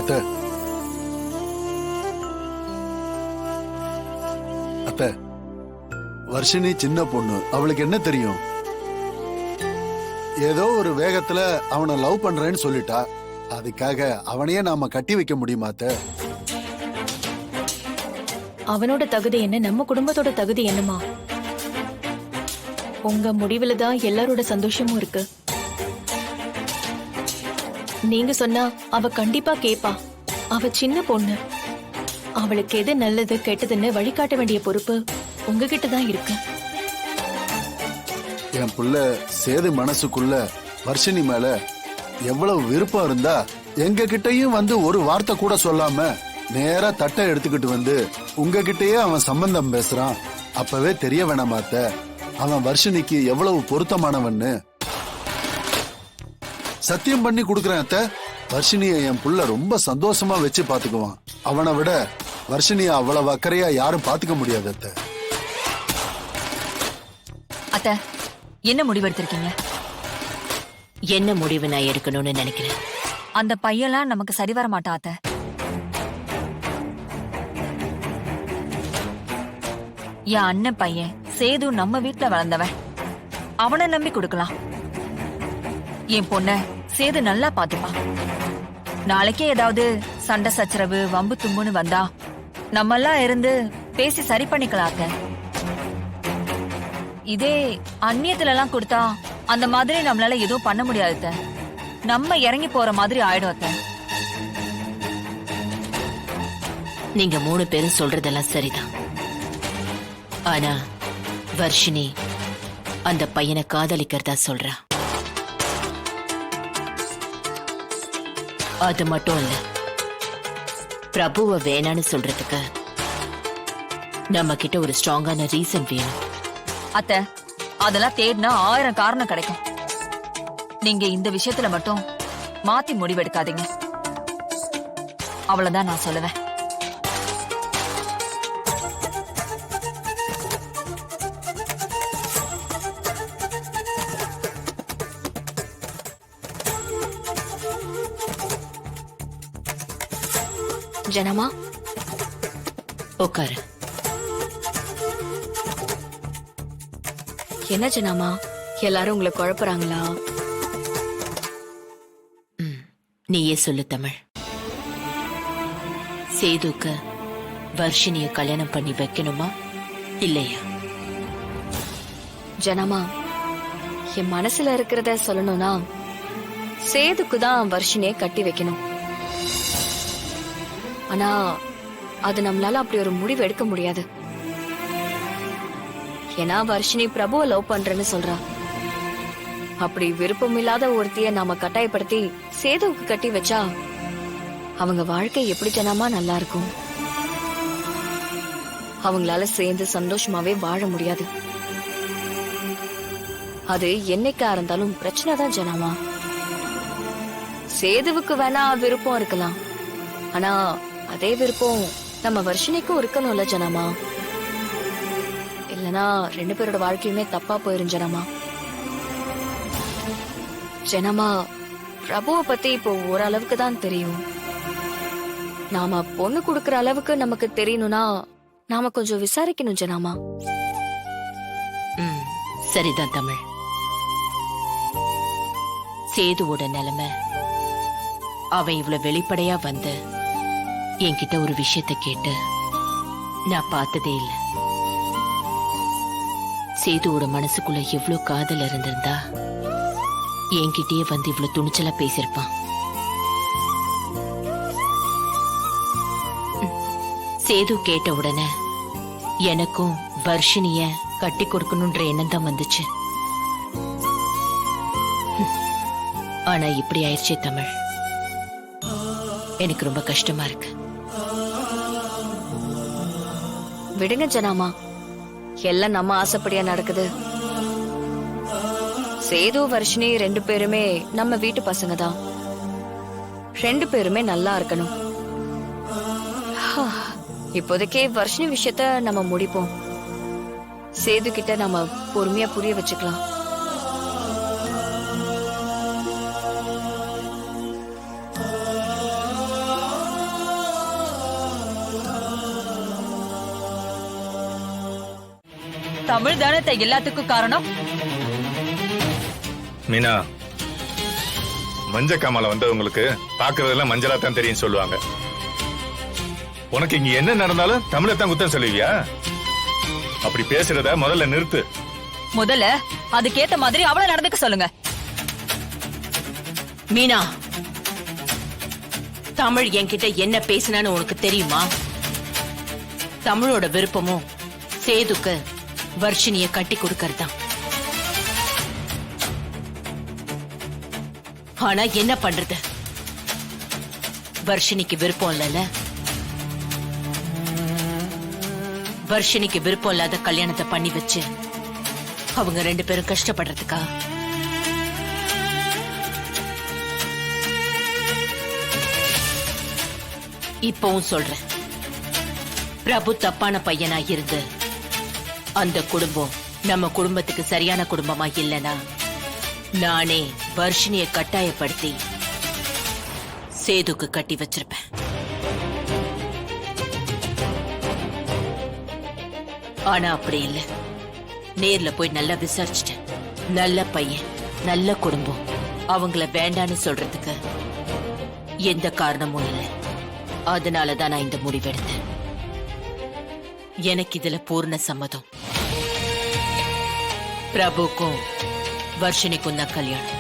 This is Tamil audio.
அத்தை அத்தை, வர்ஷினி சின்ன பொண்ணு, அவளுக்கு என்ன தெரியும்? ஏதோ ஒரு வேகத்துல அவனை லவ் பண்றேன்னு சொல்லிட்டா. அதுக்காக அவனையே நாம கட்டி வைக்க முடியுமா அத்தை? அவனோட தகுதி என்ன, நம்ம குடும்பத்தோட தகுதி என்னமா? உங்க முடிவுல தான் எல்லாரோட சந்தோஷமும் இருக்கு. நீங்க சொன்னா அவ கண்டிப்பா கேப்பா. அவ சின்ன பொண்ணு, அவளுக்கு எது நல்லது கெட்டதுன்னு வழிகாட்ட வேண்டிய பொறுப்பு உங்ககிட்ட தான் இருக்கு. என் புள்ள சேது மனசுக்குள்ள வர்ஷினி மேல எவ்வளவு விருப்பம் இருந்தா எங்க கிட்டயும் வந்து ஒரு வார்த்தை கூட சொல்லாம நேரா தட்டை எடுத்துக்கிட்டு வந்து உங்ககிட்டயே அவன் சம்பந்தம் பேசுறான். அப்பவே தெரிய வேணாமாத்த அவன் வர்ஷினிக்கு எவ்வளவு பொருத்தமானவன்னு. சத்தியம் பண்ணி கொடுக்கறேன் அத்த, வர்ஷினிய என் புள்ள ரொம்ப சந்தோஷமா வச்சு பாத்துக்குவான். அவனை விட வர்ஷினிய அவ்வளவு அக்கறையா யாரும் பாத்துக்க முடியாது அத்த. அத்த, என்ன முடிவு எடுத்திருக்கீங்க? என்ன முடிவு நான் எடுக்கணும்னு நினைக்கிறேன்? அந்த பையன்லாம் நமக்கு சரி வர மாட்டான் அத்த. என் அண்ணன் பையன் சேது நம்ம வீட்டுல வளர்ந்தவன், அவனை நம்பி கொடுக்கலாம். என் பொண்ண சேது நல்லா பாத்துப்பான். நாளைக்கே ஏதாவது சண்டை சச்சரவு வம்பு தும்புன்னு வந்தா நம்மெல்லாம் இருந்து பேசி சரி பண்ணிக்கலாம் அத்த. இதே அந்நியத்துல எல்லாம் கொடுத்தா அந்த மாதிரி நம்மளால எதுவும் பண்ண முடியாது அத்த. நம்ம இறங்கி போற மாதிரி ஆயிடும் அத்த. நீங்க 3 பேரும் சொல்றதெல்லாம் சரிதான். ஆனா வர்ஷினி அந்த பையனை காதலிக்கிறதா சொல்றா. அது மட்டும் இல்ல, பிரபுவை வேணான்னு சொல்றதுக்கு நம்ம கிட்ட ஒரு ஸ்ட்ராங்கான ரீசன் வேணும். அத்த, அதெல்லாம் தேடினா 1000 காரணம் கிடைக்கும். நீங்க இந்த விஷயத்துல மட்டும் மாத்தி முடிவெடுக்காதீங்க. அவ்வளவுதான் நான் சொல்லுவேன். ஜனமா, உட்காரு. என்ன ஜனமா, எல்லாரும் உங்களை குழப்பறாங்களா? நீயே சொல்லு தமிழ். சேதுக்கு வர்ஷினிய கல்யாணம் பண்ணி வைக்கணுமா இல்லையா? ஜனமா, என் மனசுல இருக்கிறத சொல்லணும்னா சேதுக்கு தான் வர்ஷினிய கட்டி வைக்கணும். ஆனா அது நம்மளால அப்படி ஒரு முடிவு எடுக்க முடியாது. ஏன்னா வர்ஷினி பிரபுவை லவ் பண்றேன்னு சொல்றா. அப்படி விருப்பம் இல்லாத ஒருத்திய நாம கட்டாயப்படுத்தி சேதுவுக்கு கட்டி வச்சா அவங்க வாழ்க்கை எப்படி ஜனமா நல்லா இருக்கும்? அவங்களால சேர்ந்து சந்தோஷமாவே வாழ முடியாது. அது என்னைக்கா இருந்தாலும் பிரச்சனை தான் ஜனமா. சேதுவுக்கு வேணா விருப்பம் இருக்கலாம், ஆனா அதே விருப்பம் நம்ம வர்ஷினிக்கும் இருக்கணும்ல ஜனமா. இல்லனா 2 பேரோட வாழ்க்கையுமே தப்பா போயிரும் ஜனமா. ஜனமா, பிரபுவை பத்தி இப்போ ஓரளவுக்கு தான் தெரியும். நாம பொண்ணு கொடுக்கற அளவுக்கு நமக்கு தெரியணும்னா நாம கொஞ்சம் விசாரிக்கணும் ஜனமா. சரிதான் தமிழ். சேதுவோட நிலைமை, அவன் இவ்வளவு வெளிப்படையா வந்து என்கிட்ட ஒரு விஷயத்தை கேட்டு நான் பார்த்ததே இல்லை. சேதுவோட மனசுக்குள்ள எவ்வளவு காதல் இருந்திருந்தா என்கிட்டயே வந்து இவ்வளவு துணிச்சலா பேசியிருப்பான். சேது கேட்ட உடனே எனக்கும் வர்ஷினிய கட்டி கொடுக்கணும்ன்ற எண்ணம் தான் வந்துச்சு. ஆனா இப்படி ஆயிடுச்சே தமிழ். எனக்கு ரொம்ப கஷ்டமா இருக்கு. விடுங்க ஜனாமா, எல்லாம் நம்ம ஆசைப்படியா நடக்குது. சேது வர்ஷினி 2 பேருமே நம்ம வீட்டு பசங்க தான். 2 பேருமே நல்லா இருக்கணும். இப்போதைக்கே வர்ஷினி விஷயத்த நம்ம முடிப்போம். சேது கிட்ட நம்ம பொறுமையா புரிய வச்சுக்கலாம். தமிழ் தானே எல்லாத்துக்கும் காரணம். மீனா, மஞ்ச காமால வந்தவங்களுக்கு பாக்குறதெல்லாம் மஞ்சளா தான் தெரியும் சொல்லுவாங்க. உனக்கு இங்க என்ன நடந்தாலும் தமிழத்தான் குத்தம் சொல்லுவியா? அப்படி பேசுறத முதல்ல நிறுத்து. முதல்ல அதுக்கேத்த மாதிரி அவளை நடந்துக்க சொல்லுங்க. மீனா, தமிழ் என்கிட்ட என்ன பேசினான்னு உனக்கு தெரியுமா? தமிழோட விருப்பமும் சேதுக்கு வர்ஷினிய கட்டி கொடுக்கறதுதான். ஆனா என்ன பண்றது, வர்ஷினிக்கு விருப்பம் இல்லைல்ல. வர்ஷினிக்கு விருப்பம் இல்லாத கல்யாணத்தை பண்ணி வச்சு அவங்க 2 பேரும் கஷ்டப்படுறதுக்கா? இப்பவும் சொல்றேன், பிரபு தப்பான பையனா இருந்து அந்த குடும்பம் நம்ம குடும்பத்துக்கு சரியான குடும்பமா இல்லனா நானே வர்ஷினிய கட்டாயப்படுத்தி சேதுக்கு கட்டி வச்சிருப்பேன். ஆனா அப்படி இல்ல. நேர்ல போய் நல்லா விசாரிச்சுட்டேன். நல்ல பையன், நல்ல குடும்பம், அவங்கள வேண்டான்னு சொல்றதுக்கு எந்த காரணமும் இல்லை. அதனாலதான் நான் இந்த முடிவெடுத்தேன். எனக்கு இதுல பூர்ண சம்மதம். பிரபுக்கும் வர்ஷினிக்கும் தான் கல்யாணம்.